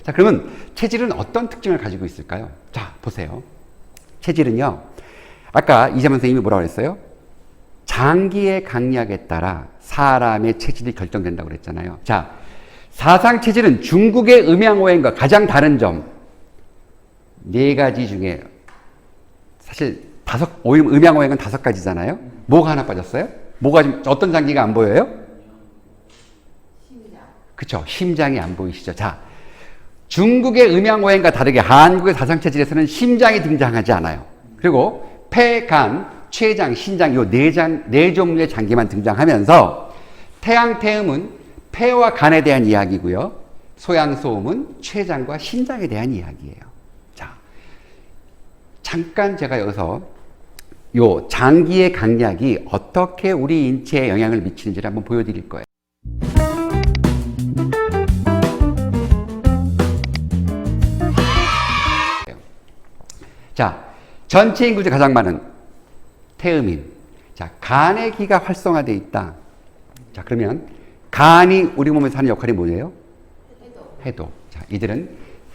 자, 그러면 체질은 어떤 특징을 가지고 있을까요? 자, 보세요. 체질은요, 아까 이재만 선생님이 뭐라고 그랬어요? 장기의 강약에 따라 사람의 체질이 결정된다고 그랬잖아요. 자, 사상 체질은 중국의 음양오행과 가장 다른 점, 네 가지 중에 사실 음양오행은 5가지잖아요. 뭐가 하나 빠졌어요? 뭐가 좀 어떤 장기가 안 보여요? 심장. 그쵸, 심장이 안 보이시죠? 자, 중국의 음양오행과 다르게 한국의 사상체질에서는 심장이 등장하지 않아요. 그리고 폐, 간, 췌장, 신장 요 네 종류의 장기만 등장하면서 태양, 태음은 폐와 간에 대한 이야기고요. 소양, 소음은 췌장과 신장에 대한 이야기예요. 자, 잠깐 제가 여기서 요 장기의 강약이 어떻게 우리 인체에 영향을 미치는지를 한번 보여드릴 거예요. 자, 전체 인구 중 가장 많은 태음인. 자, 간의 기가 활성화되어 있다. 자, 그러면 간이 우리 몸에서 하는 역할이 뭐예요? 해독. 자, 이들은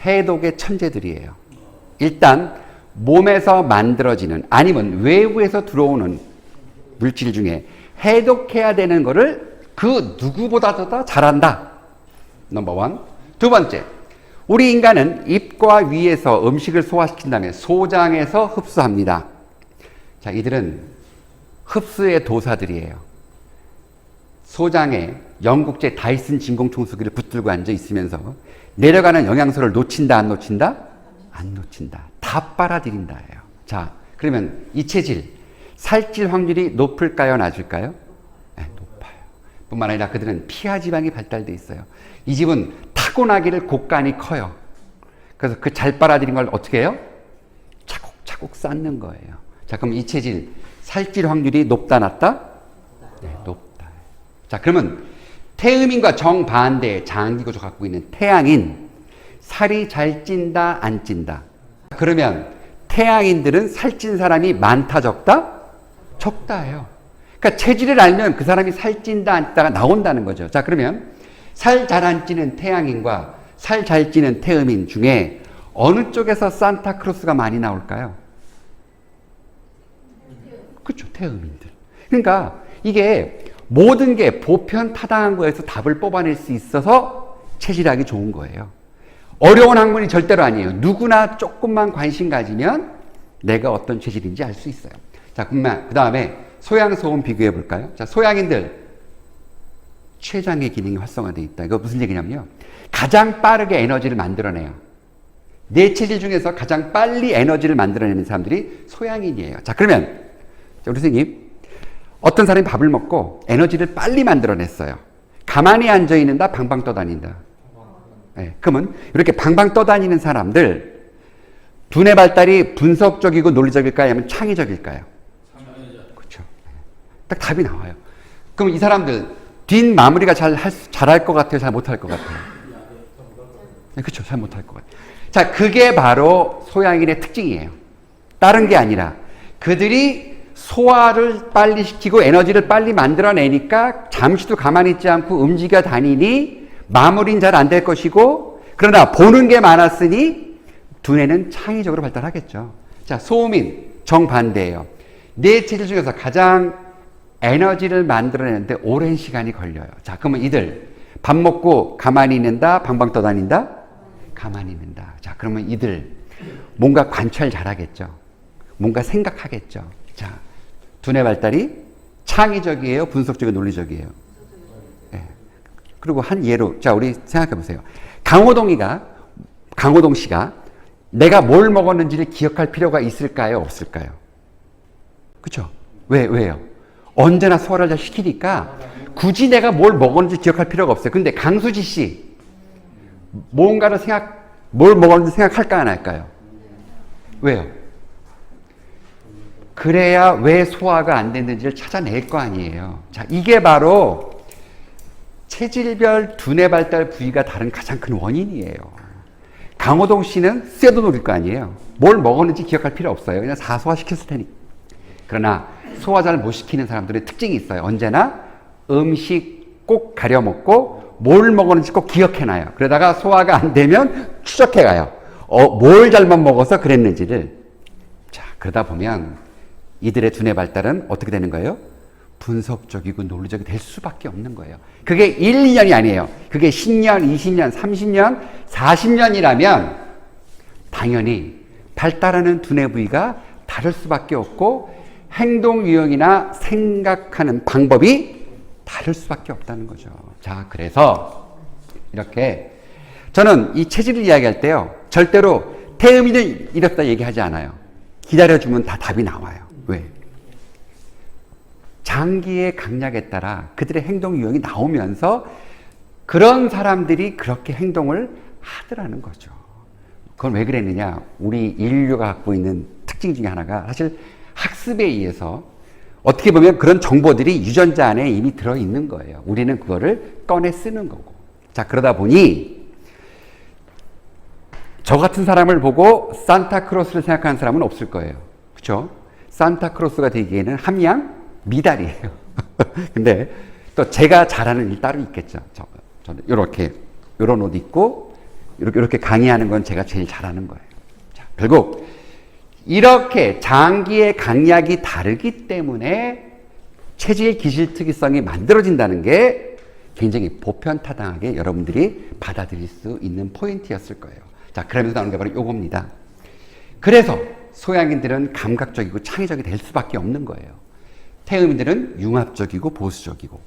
해독의 천재들이에요. 일단 몸에서 만들어지는 아니면 외부에서 들어오는 물질 중에 해독해야 되는 거를 그 누구보다도 더 잘한다. 넘버 원. 두 번째, 우리 인간은 입과 위에서 음식을 소화시킨 다음에 소장에서 흡수합니다. 자, 이들은 흡수의 도사들이에요. 소장에 영국제 다이슨 진공청소기를 붙들고 앉아 있으면서 내려가는 영양소를 놓친다, 안 놓친다? 안 놓친다. 다 빨아들인다예요. 자, 그러면 이 체질, 살찔 확률이 높을까요, 낮을까요? 네, 높아요. 뿐만 아니라 그들은 피하 지방이 발달돼 있어요. 이 집은 타고나기를 곡간이 커요. 그래서 그 잘 빨아들인 걸 어떻게 해요? 차곡차곡 쌓는 거예요. 자, 그럼 이 체질, 살찔 확률이 높다, 낮다? 네, 높다. 자, 그러면 태음인과 정반대의 장기구조 갖고 있는 태양인, 살이 잘 찐다, 안 찐다? 그러면 태양인들은 살찐 사람이 많다, 적다? 적다예요. 그러니까 체질을 알면 그 사람이 살찐다, 안 찐다가 나온다는 거죠. 자, 그러면 살 잘 안 찌는 태양인과 살 잘 찌는 태음인 중에 어느 쪽에서 산타크로스가 많이 나올까요? 그렇죠, 태음인들. 그러니까 이게 모든 게 보편타당한 거에서 답을 뽑아낼 수 있어서 체질하기 좋은 거예요. 어려운 학문이 절대로 아니에요. 누구나 조금만 관심 가지면 내가 어떤 체질인지 알 수 있어요. 자, 그 다음에 소양, 소음 비교해 볼까요? 자, 소양인들 췌장의 기능이 활성화되어 있다. 이거 무슨 얘기냐면요, 가장 빠르게 에너지를 만들어내요. 네 체질 중에서 가장 빨리 에너지를 만들어내는 사람들이 소양인이에요. 자, 그러면 우리 선생님, 어떤 사람이 밥을 먹고 에너지를 빨리 만들어냈어요. 가만히 앉아있는다, 방방 떠다닌다? 네, 그러면 이렇게 방방 떠다니는 사람들 두뇌 발달이 분석적이고 논리적일까요? 아니면 창의적일까요? 그렇죠. 딱 답이 나와요. 그럼 이 사람들 뒷마무리가 잘할 것 같아요? 잘 못할 것 같아요? 네, 그렇죠. 잘 못할 것 같아요. 자, 그게 바로 소양인의 특징이에요. 다른 게 아니라 그들이 소화를 빨리 시키고 에너지를 빨리 만들어내니까 잠시도 가만히 있지 않고 움직여 다니니 마무리는 잘 안 될 것이고, 그러나 보는 게 많았으니 두뇌는 창의적으로 발달하겠죠. 자, 소음인 정반대예요. 네 체질 중에서 가장 에너지를 만들어내는데 오랜 시간이 걸려요. 자, 그러면 이들 밥 먹고 가만히 있는다, 방방 떠다닌다? 가만히 있는다. 자, 그러면 이들 뭔가 관찰 잘하겠죠. 뭔가 생각하겠죠. 자, 두뇌 발달이 창의적이에요, 분석적이고 논리적이에요? 네. 그리고 한 예로, 자, 우리 생각해 보세요. 강호동 씨가 내가 뭘 먹었는지를 기억할 필요가 있을까요, 없을까요? 그렇죠? 왜요? 언제나 소화를 잘 시키니까 굳이 내가 뭘 먹었는지 기억할 필요가 없어요. 근데 강수지 씨, 뭘 먹었는지 생각할까, 안 할까요? 왜요? 그래야 왜 소화가 안 됐는지를 찾아낼 거 아니에요. 자, 이게 바로 체질별 두뇌 발달 부위가 다른 가장 큰 원인이에요. 강호동 씨는 쇠도 녹일 거 아니에요. 뭘 먹었는지 기억할 필요 없어요. 그냥 사소화시켰을 테니까. 그러나 소화 잘 못 시키는 사람들의 특징이 있어요. 언제나 음식 꼭 가려 먹고 뭘 먹었는지 꼭 기억해놔요. 그러다가 소화가 안 되면 추적해 가요. 뭘 잘못 먹어서 그랬는지를. 자, 그러다 보면 이들의 두뇌 발달은 어떻게 되는 거예요? 분석적이고 논리적이 될 수밖에 없는 거예요. 그게 1, 2년이 아니에요. 그게 10년, 20년, 30년, 40년이라면 당연히 발달하는 두뇌 부위가 다를 수밖에 없고 행동 유형이나 생각하는 방법이 다를 수밖에 없다는 거죠. 자, 그래서 이렇게 저는 이 체질을 이야기할 때요, 절대로 태음인은 이렇다 얘기하지 않아요. 기다려주면 다 답이 나와요. 왜? 장기의 강약에 따라 그들의 행동 유형이 나오면서 그런 사람들이 그렇게 행동을 하더라는 거죠. 그건 왜 그랬느냐? 우리 인류가 갖고 있는 특징 중에 하나가 사실 학습에 의해서 어떻게 보면 그런 정보들이 유전자 안에 이미 들어있는 거예요. 우리는 그거를 꺼내 쓰는 거고. 자, 그러다 보니 저 같은 사람을 보고 산타크로스를 생각하는 사람은 없을 거예요. 그렇죠? 산타크로스가 되기에는 함양 미달이에요. 근데 또 제가 잘하는 일 따로 있겠죠. 저는 이렇게 이런 옷 입고 이렇게 강의하는 건 제가 제일 잘하는 거예요. 자, 결국 이렇게 장기의 강약이 다르기 때문에 체질 기질 특이성이 만들어진다는 게 굉장히 보편타당하게 여러분들이 받아들일 수 있는 포인트였을 거예요. 자, 그러면서 나오는 게 바로 요겁니다. 그래서 소양인들은 감각적이고 창의적이 될 수밖에 없는 거예요. 태음인들은 융합적이고 보수적이고,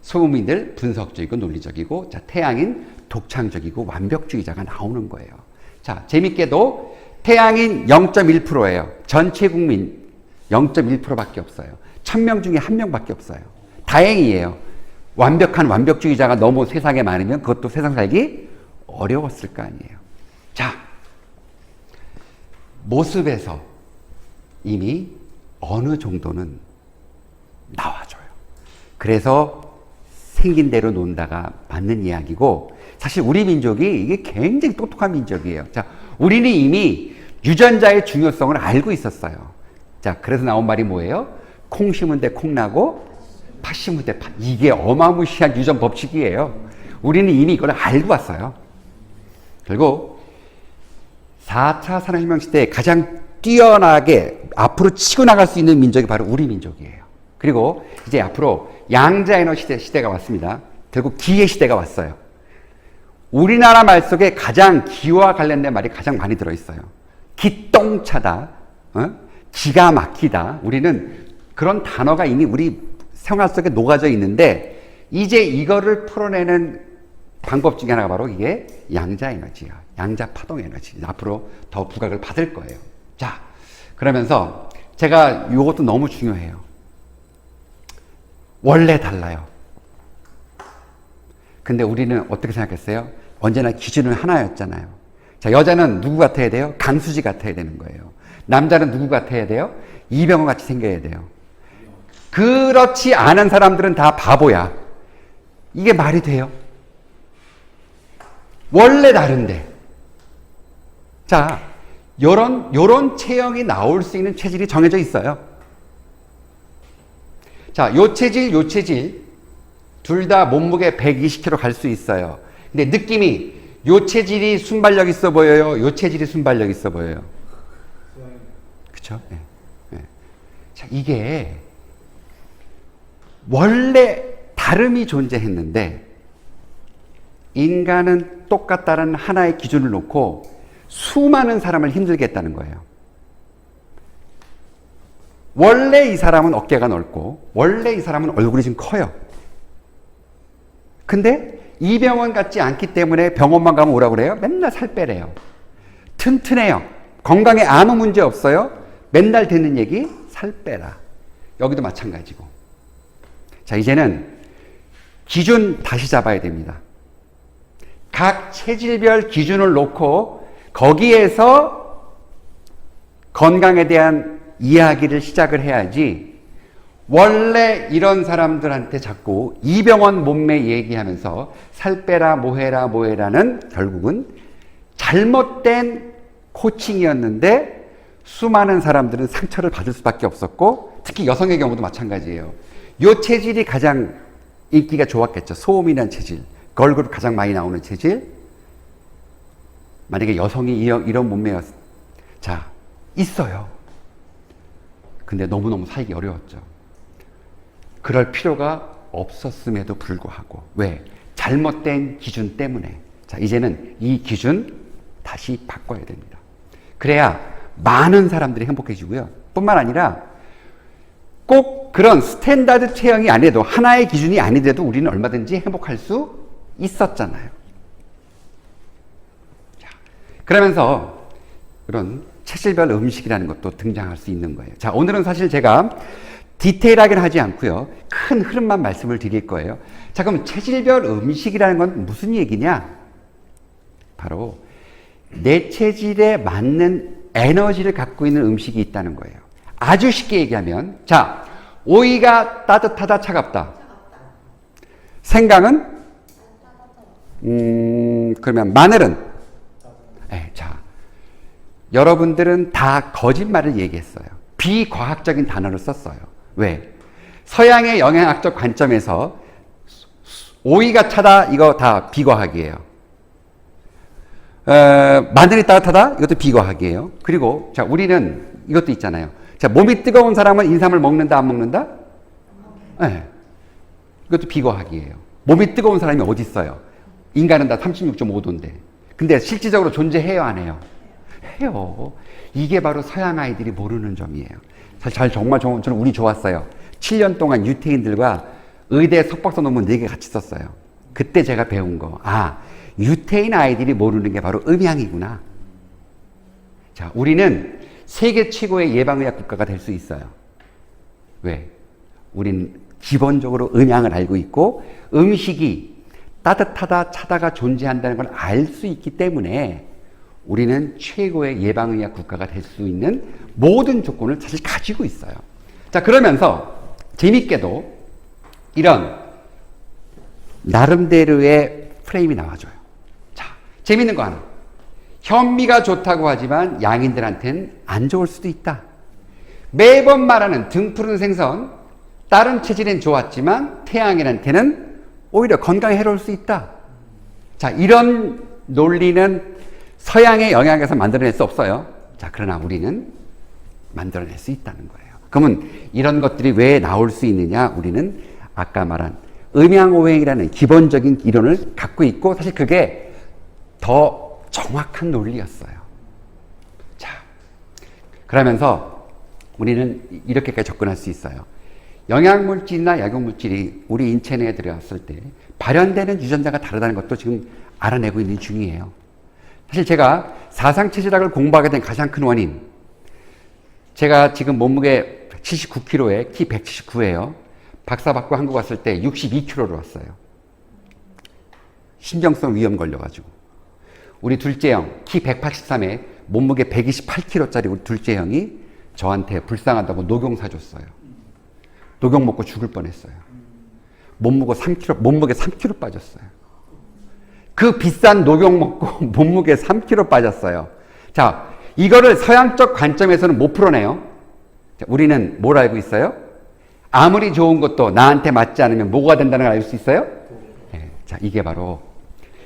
소음인들 분석적이고 논리적이고, 자, 태양인 독창적이고 완벽주의자가 나오는 거예요. 자, 재밌게도 태양인 0.1%예요. 전체 국민 0.1%밖에 없어요. 1000명 중에 1명밖에 없어요. 다행이에요. 완벽한 완벽주의자가 너무 세상에 많으면 그것도 세상 살기 어려웠을 거 아니에요. 자, 모습에서 이미 어느 정도는 나와줘요. 그래서 생긴 대로 논다가 맞는 이야기고, 사실 우리 민족이 이게 굉장히 똑똑한 민족이에요. 자, 우리는 이미 유전자의 중요성을 알고 있었어요. 자, 그래서 나온 말이 뭐예요? 콩 심은 데 콩 나고 팥 심은 데 팥. 이게 어마무시한 유전 법칙이에요. 우리는 이미 이걸 알고 왔어요. 결국 4차 산업혁명 시대에 가장 뛰어나게 앞으로 치고 나갈 수 있는 민족이 바로 우리 민족이에요. 그리고 이제 앞으로 양자에너지 시대가 왔습니다. 결국 기의 시대가 왔어요. 우리나라 말 속에 가장 기와 관련된 말이 가장 많이 들어있어요. 기똥차다, 기가 막히다. 우리는 그런 단어가 이미 우리 생활 속에 녹아져 있는데, 이제 이거를 풀어내는 방법 중에 하나가 바로 이게 양자에너지야. 양자파동에너지. 앞으로 더 부각을 받을 거예요. 자, 그러면서 제가 이것도 너무 중요해요. 원래 달라요. 근데 우리는 어떻게 생각했어요? 언제나 기준은 하나였잖아요. 자, 여자는 누구 같아야 돼요? 강수지 같아야 되는 거예요. 남자는 누구 같아야 돼요? 이병헌 같이 생겨야 돼요. 그렇지 않은 사람들은 다 바보야. 이게 말이 돼요? 원래 다른데. 자, 요런 체형이 나올 수 있는 체질이 정해져 있어요. 자, 요 체질 둘 다 몸무게 120kg 갈 수 있어요. 근데 느낌이 요 체질이 순발력 있어 보여요? 요 체질이 순발력 있어 보여요? 그쵸? 네. 네. 자, 이게 원래 다름이 존재했는데 인간은 똑같다는 하나의 기준을 놓고 수많은 사람을 힘들게 했다는 거예요. 원래 이 사람은 어깨가 넓고 원래 이 사람은 얼굴이 좀 커요. 근데 이병헌 같지 않기 때문에 병원만 가면 오라고 그래요? 맨날 살 빼래요. 튼튼해요. 건강에 아무 문제 없어요. 맨날 듣는 얘기 살 빼라. 여기도 마찬가지고. 자, 이제는 기준 다시 잡아야 됩니다. 각 체질별 기준을 놓고 거기에서 건강에 대한 이야기를 시작을 해야지, 원래 이런 사람들한테 자꾸 이병헌 몸매 얘기하면서 살 빼라 뭐해라는 결국은 잘못된 코칭이었는데 수많은 사람들은 상처를 받을 수밖에 없었고, 특히 여성의 경우도 마찬가지예요. 요 체질이 가장 인기가 좋았겠죠. 소음이라는 체질, 걸그룹 가장 많이 나오는 체질. 만약에 여성이 이런 몸매였, 자, 있어요. 근데 너무너무 살기 어려웠죠. 그럴 필요가 없었음에도 불구하고. 왜? 잘못된 기준 때문에. 자, 이제는 이 기준 다시 바꿔야 됩니다. 그래야 많은 사람들이 행복해지고요. 뿐만 아니라 꼭 그런 스탠다드 체형이 아니라도, 하나의 기준이 아니더라도 우리는 얼마든지 행복할 수 있었잖아요. 자, 그러면서 그런 체질별 음식이라는 것도 등장할 수 있는 거예요. 자, 오늘은 사실 제가 디테일하게는 하지 않고요. 큰 흐름만 말씀을 드릴 거예요. 자, 그럼 체질별 음식이라는 건 무슨 얘기냐? 바로 내 체질에 맞는 에너지를 갖고 있는 음식이 있다는 거예요. 아주 쉽게 얘기하면, 자, 오이가 따뜻하다, 차갑다. 생강은? 그러면 마늘은? 네, 자, 여러분들은 다 거짓말을 얘기했어요. 비과학적인 단어를 썼어요. 왜? 서양의 영양학적 관점에서 오이가 차다, 이거 다 비과학이에요. 마늘이 따뜻하다, 이것도 비과학이에요. 그리고 자, 우리는 이것도 있잖아요. 자, 몸이 뜨거운 사람은 인삼을 먹는다, 안 먹는다? 네. 이것도 비과학이에요. 몸이 뜨거운 사람이 어디 있어요? 인간은 다 36.5도인데. 근데 실질적으로 존재해요, 안 해요? 해요. 이게 바로 서양 아이들이 모르는 점이에요. 사실 정말 저는 운이 좋았어요. 7년 동안 유태인들과 의대 석박사 논문 4개 같이 썼어요. 그때 제가 배운 거. 아, 유태인 아이들이 모르는 게 바로 음양이구나. 자, 우리는 세계 최고의 예방의학 국가가 될 수 있어요. 왜? 우린 기본적으로 음양을 알고 있고, 음식이 따뜻하다, 차다가 존재한다는 걸 알 수 있기 때문에 우리는 최고의 예방의학 국가가 될 수 있는 모든 조건을 사실 가지고 있어요. 자, 그러면서 재밌게도 이런 나름대로의 프레임이 나와줘요. 자, 재밌는 거 하나. 현미가 좋다고 하지만 양인들한테는 안 좋을 수도 있다. 매번 말하는 등푸른 생선, 다른 체질엔 좋았지만 태양인한테는 오히려 건강에 해로울 수 있다. 자, 이런 논리는 서양의 영향에서 만들어낼 수 없어요. 자, 그러나 우리는 만들어낼 수 있다는 거예요. 그러면 이런 것들이 왜 나올 수 있느냐? 우리는 아까 말한 음양오행이라는 기본적인 이론을 갖고 있고, 사실 그게 더 정확한 논리였어요. 자, 그러면서 우리는 이렇게까지 접근할 수 있어요. 영양물질이나 약용물질이 우리 인체 내에 들어갔을 때 발현되는 유전자가 다르다는 것도 지금 알아내고 있는 중이에요. 사실 제가 사상체질학을 공부하게 된 가장 큰 원인, 제가 지금 몸무게 79kg에 키 179예요. 박사 받고 한국 왔을 때 62kg로 왔어요. 신경성 위염 걸려가지고. 우리 둘째 형, 키 183에 몸무게 128kg짜리 우리 둘째 형이 저한테 불쌍하다고 녹용 사줬어요. 녹용 먹고 죽을 뻔했어요. 몸무게 3kg 빠졌어요. 그 비싼 녹용 먹고 몸무게 3kg 빠졌어요. 자, 이거를 서양적 관점에서는 못 풀어내요. 자, 우리는 뭘 알고 있어요? 아무리 좋은 것도 나한테 맞지 않으면 뭐가 된다는 걸 알 수 있어요? 네, 자, 이게 바로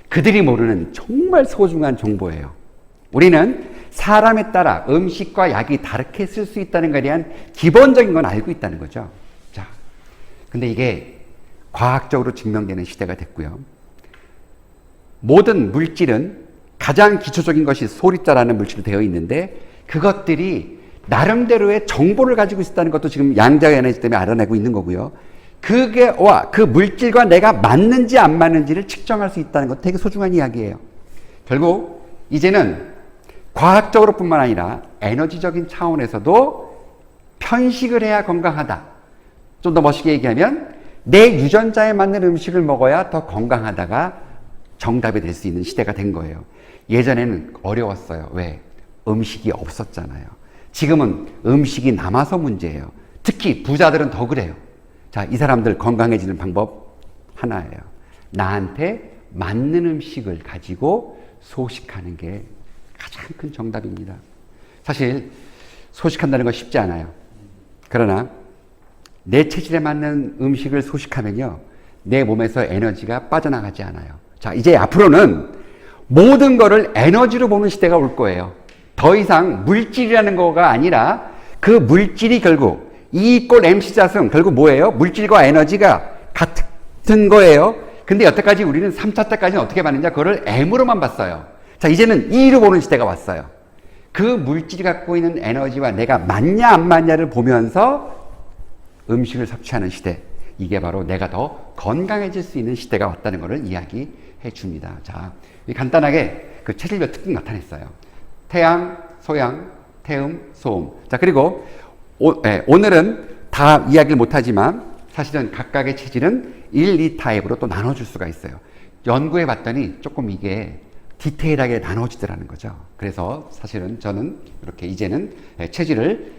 그들이 모르는 정말 소중한 정보예요. 우리는 사람에 따라 음식과 약이 다르게 쓸 수 있다는 것에 대한 기본적인 건 알고 있다는 거죠. 자, 근데 이게 과학적으로 증명되는 시대가 됐고요. 모든 물질은 가장 기초적인 것이 소리자라는 물질로 되어 있는데, 그것들이 나름대로의 정보를 가지고 있다는 것도 지금 양자의 에너지 때문에 알아내고 있는 거고요. 그 물질과 내가 맞는지 안 맞는지를 측정할 수 있다는 것도 되게 소중한 이야기예요. 결국 이제는 과학적으로 뿐만 아니라 에너지적인 차원에서도 편식을 해야 건강하다. 좀 더 멋있게 얘기하면 내 유전자에 맞는 음식을 먹어야 더 건강하다가 정답이 될 수 있는 시대가 된 거예요. 예전에는 어려웠어요. 왜? 음식이 없었잖아요. 지금은 음식이 남아서 문제예요. 특히 부자들은 더 그래요. 자, 이 사람들 건강해지는 방법 하나예요. 나한테 맞는 음식을 가지고 소식하는 게 가장 큰 정답입니다. 사실 소식한다는 건 쉽지 않아요. 그러나 내 체질에 맞는 음식을 소식하면요, 내 몸에서 에너지가 빠져나가지 않아요. 자, 이제 앞으로는 모든 거를 에너지로 보는 시대가 올 거예요. 더 이상 물질이라는 거가 아니라 그 물질이 결국 E 이꼴 MC 자승 결국 뭐예요? 물질과 에너지가 같은 거예요. 근데 여태까지 우리는 3차 때까지는 어떻게 봤느냐? 그거를 M으로만 봤어요. 자, 이제는 E로 보는 시대가 왔어요. 그 물질이 갖고 있는 에너지와 내가 맞냐 안 맞냐를 보면서 음식을 섭취하는 시대. 이게 바로 내가 더 건강해질 수 있는 시대가 왔다는 것을 이야기해 줍니다. 자, 간단하게 그 체질별 특징 나타냈어요. 태양, 소양, 태음, 소음. 자, 그리고 오늘은 다 이야기를 못하지만 사실은 각각의 체질은 1, 2타입으로 또 나눠줄 수가 있어요. 연구해 봤더니 조금 이게 디테일하게 나눠지더라는 거죠. 그래서 사실은 저는 이렇게 이제는 체질을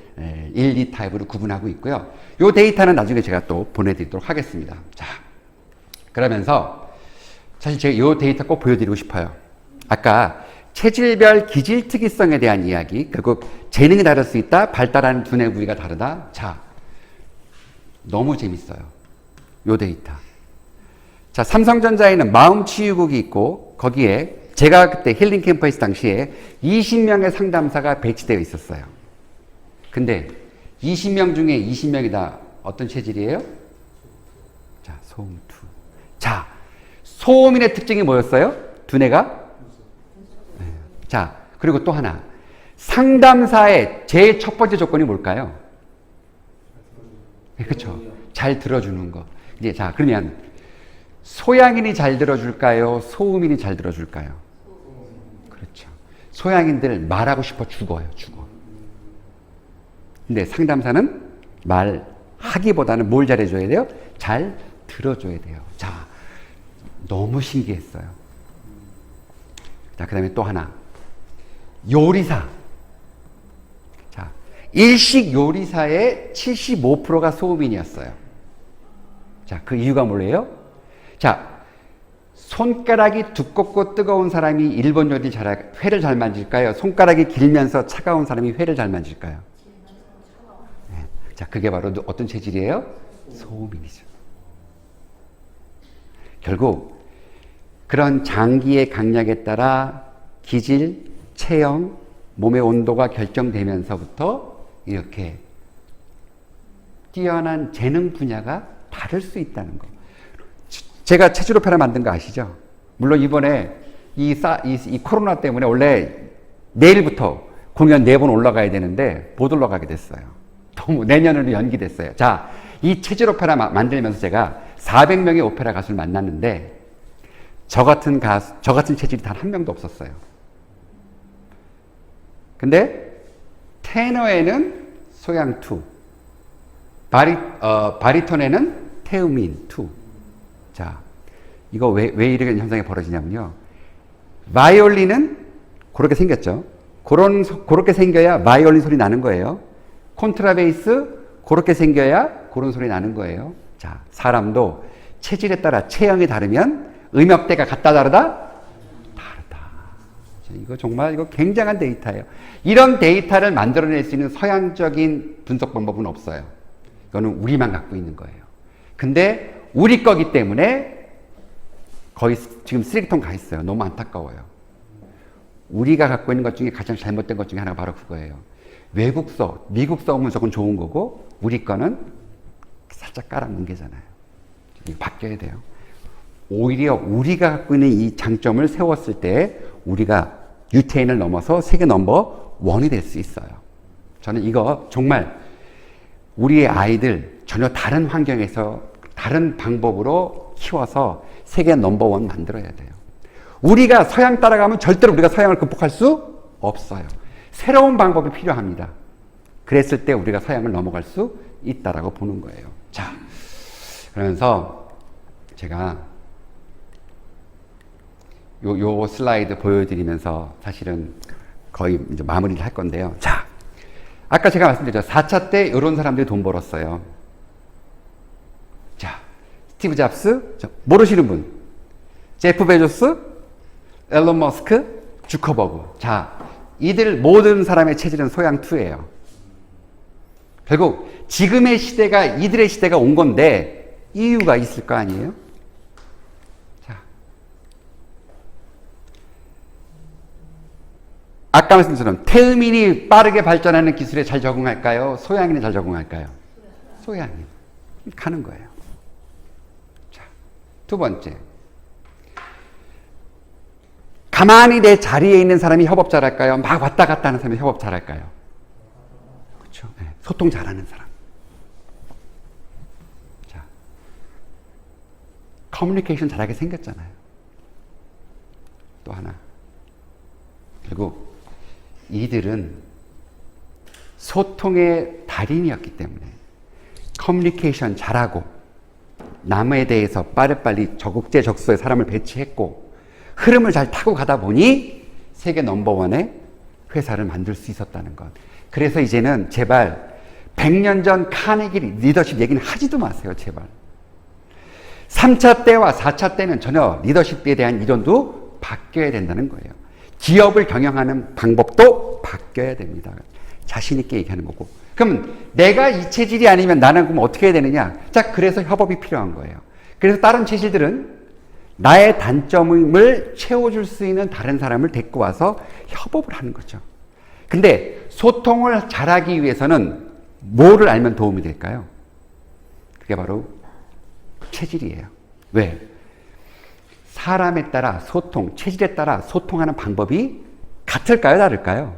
1, 2타입으로 구분하고 있고요. 이 데이터는 나중에 제가 또 보내드리도록 하겠습니다. 자, 그러면서 사실 제가 이 데이터 꼭 보여드리고 싶어요. 아까 체질별 기질 특이성에 대한 이야기, 결국 재능이 다를 수 있다, 발달하는 두뇌 부위가 다르다. 자, 너무 재밌어요. 요 데이터. 자, 삼성전자에는 마음치유국이 있고 거기에 제가 그때 힐링 캠프에 있을 당시에 20명의 상담사가 배치되어 있었어요. 근데 20명 중에 20명이 다 어떤 체질이에요? 자, 소음투. 자, 소음인의 특징이 뭐였어요? 두뇌가? 네. 자, 그리고 또 하나. 상담사의 제일 첫 번째 조건이 뭘까요? 네, 그렇죠. 잘 들어주는 거. 이제 자, 그러면 소양인이 잘 들어줄까요? 소음인이 잘 들어줄까요? 그렇죠. 소양인들 말하고 싶어 죽어요. 죽어. 근데 상담사는 말하기보다는 뭘 잘해줘야 돼요? 잘 들어줘야 돼요. 자, 너무 신기했어요. 자, 그 다음에 또 하나. 요리사. 자, 일식 요리사의 75%가 소음인이었어요. 자, 그 이유가 뭐예요? 자, 손가락이 두껍고 뜨거운 사람이 일본 요리 회를 잘 만질까요? 손가락이 길면서 차가운 사람이 회를 잘 만질까요? 네. 자, 그게 바로 어떤 체질이에요? 소음인이죠. 결국 그런 장기의 강약에 따라 기질, 체형, 몸의 온도가 결정되면서부터 이렇게 뛰어난 재능 분야가 다를 수 있다는 거. 제가 체질 오페라 만든 거 아시죠? 물론 이번에 이 코로나 때문에 원래 내일부터 공연 4번 올라가야 되는데 못 올라가게 됐어요. 너무 내년으로 연기됐어요. 자, 이 체질 오페라 만들면서 제가 400명의 오페라 가수를 만났는데 저 같은 체질이 단 한 명도 없었어요. 근데 테너에는 소양 2, 바리톤에는 태음인 2. 자, 이거 왜 이런 현상이 벌어지냐면요. 바이올린은 그렇게 생겼죠. 그렇게 생겨야 바이올린 소리 나는 거예요. 콘트라베이스 그렇게 생겨야 그런 소리 나는 거예요. 자, 사람도 체질에 따라 체형이 다르면 음역대가 같다 다르다? 다르다. 이거 정말 이거 굉장한 데이터예요. 이런 데이터를 만들어낼 수 있는 서양적인 분석 방법은 없어요. 이거는 우리만 갖고 있는 거예요. 근데 우리 거기 때문에 거의 지금 쓰레기통 가 있어요. 너무 안타까워요. 우리가 갖고 있는 것 중에 가장 잘못된 것 중에 하나가 바로 그거예요. 외국서, 미국서 분석은 좋은 거고 우리 거는 살짝 깔아뭉개잖아요. 이거 바뀌어야 돼요. 오히려 우리가 갖고 있는 이 장점을 세웠을 때 우리가 유태인을 넘어서 세계 넘버 1이 될 수 있어요. 저는 이거 정말 우리의 아이들 전혀 다른 환경에서 다른 방법으로 키워서 세계 넘버 1 만들어야 돼요. 우리가 서양 따라가면 절대로 우리가 서양을 극복할 수 없어요. 새로운 방법이 필요합니다. 그랬을 때 우리가 서양을 넘어갈 수 있다라고 보는 거예요. 자, 그러면서 제가 요 슬라이드 보여드리면서 사실은 거의 이제 마무리를 할 건데요. 자, 아까 제가 말씀드렸죠. 4차 때 이런 사람들이 돈 벌었어요. 자, 스티브 잡스, 모르시는 분. 제프 베조스, 앨런 머스크, 주커버그. 자, 이들 모든 사람의 체질은 소양 2예요. 결국 지금의 시대가 이들의 시대가 온 건데 이유가 있을 거 아니에요? 자, 아까 말씀드린 것처럼 태음인이 빠르게 발전하는 기술에 잘 적응할까요? 소양인이 잘 적응할까요? 소양인. 가는 거예요. 자, 두 번째. 가만히 내 자리에 있는 사람이 협업 잘할까요? 막 왔다 갔다 하는 사람이 협업 잘할까요? 그렇죠. 네, 소통 잘하는 사람. 자, 커뮤니케이션 잘하게 생겼잖아요. 또 하나. 결국 이들은 소통의 달인이었기 때문에 커뮤니케이션 잘하고 남에 대해서 빠르빨리 적극적소에 사람을 배치했고 흐름을 잘 타고 가다 보니 세계 넘버원의 회사를 만들 수 있었다는 것. 그래서 이제는 제발 100년 전 카네기 리더십 얘기는 하지도 마세요. 제발. 3차 때와 4차 때는 전혀 리더십에 대한 이론도 바뀌어야 된다는 거예요. 기업을 경영하는 방법도 바뀌어야 됩니다. 자신 있게 얘기하는 거고. 그럼 내가 이 체질이 아니면 나는 그럼 어떻게 해야 되느냐? 자, 그래서 협업이 필요한 거예요. 그래서 다른 체질들은 나의 단점을 채워줄 수 있는 다른 사람을 데리고 와서 협업을 하는 거죠. 근데 소통을 잘하기 위해서는 뭐를 알면 도움이 될까요? 그게 바로 체질이에요. 왜? 사람에 따라 소통, 체질에 따라 소통하는 방법이 같을까요? 다를까요?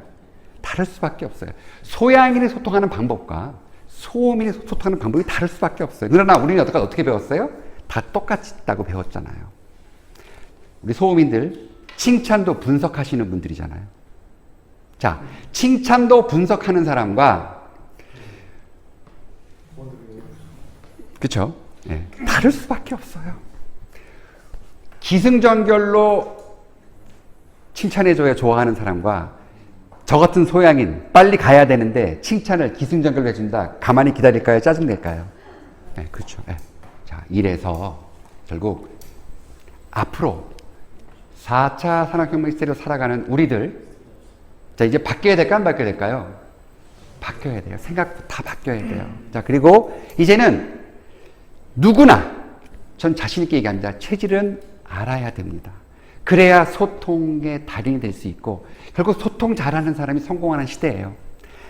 다를 수밖에 없어요. 소양인이 소통하는 방법과 소음인이 소통하는 방법이 다를 수밖에 없어요. 그러나 우리는 여태까지 어떻게 배웠어요? 다 똑같다고 배웠잖아요. 우리 소음인들 칭찬도 분석하시는 분들이잖아요. 자, 칭찬도 분석하는 사람과 그렇죠? 네, 다를 수밖에 없어요. 기승전결로 칭찬해줘야 좋아하는 사람과 저 같은 소양인 빨리 가야 되는데 칭찬을 기승전결로 해준다. 가만히 기다릴까요? 짜증낼까요? 네, 그렇죠. 네. 자, 이래서 결국 앞으로 4차 산업혁명 시대로 살아가는 우리들, 자, 이제 바뀌어야 될까, 안 바뀌어야 될까요? 바뀌어야 돼요. 생각부터 다 바뀌어야 돼요. 자, 그리고 이제는 누구나, 전 자신있게 얘기합니다. 체질은 알아야 됩니다. 그래야 소통의 달인이 될 수 있고, 결국 소통 잘하는 사람이 성공하는 시대예요.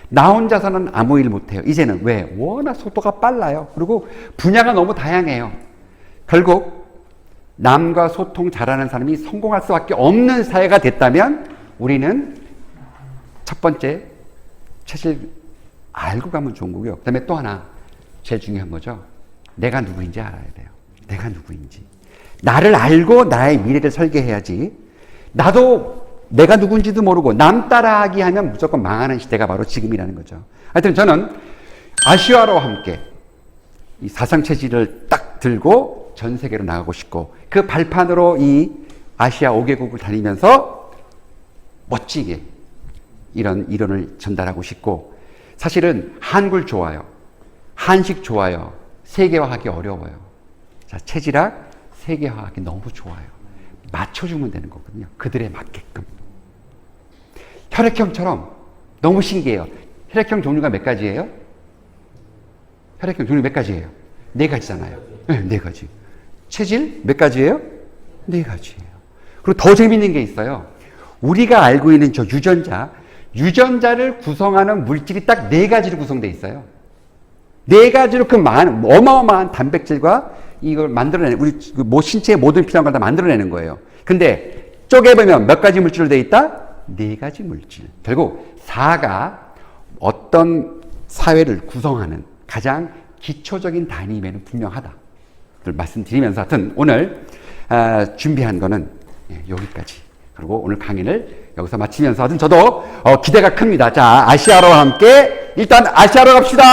나 혼자서는 아무 일 못해요. 이제는 왜? 워낙 속도가 빨라요. 그리고 분야가 너무 다양해요. 결국 남과 소통 잘하는 사람이 성공할 수밖에 없는 사회가 됐다면 우리는 첫 번째 체질 알고 가면 좋은 거고요. 그 다음에 또 하나 제일 중요한 거죠. 내가 누구인지 알아야 돼요. 내가 누구인지. 나를 알고 나의 미래를 설계해야지. 나도 내가 누군지도 모르고 남 따라하기 하면 무조건 망하는 시대가 바로 지금이라는 거죠. 하여튼 저는 아시아와 함께 이 사상체질을 딱 들고 전 세계로 나가고 싶고 그 발판으로 이 아시아 5개국을 다니면서 멋지게 이런 이론을 전달하고 싶고 사실은 한글 좋아요. 한식 좋아요. 세계화하기 어려워요. 자, 체질학 세계화하기 너무 좋아요. 맞춰주면 되는 거거든요. 그들에 맞게끔. 혈액형처럼 너무 신기해요. 혈액형 종류가 몇 가지예요? 혈액형 종류 몇 가지예요? 4가지잖아요. 네, 4가지. 체질 몇 가지예요? 4가지예요. 그리고 더 재밌는 게 있어요. 우리가 알고 있는 저 유전자를 구성하는 물질이 딱 4가지로 구성되어 있어요. 4가지로 그 어마어마한 단백질과 이걸 만들어내는, 우리 신체의 모든 필요한 걸 다 만들어내는 거예요. 근데 쪼개보면 몇 가지 물질로 되어 있다? 4가지 물질. 결국 4가 어떤 사회를 구성하는 가장 기초적인 단위임에는 분명하다. 말씀드리면서 하여튼 오늘 준비한 거는 여기까지. 그리고 오늘 강의를 여기서 마치면서 하여튼 저도 기대가 큽니다. 자, 아시아로와 함께 일단 아시아로 갑시다.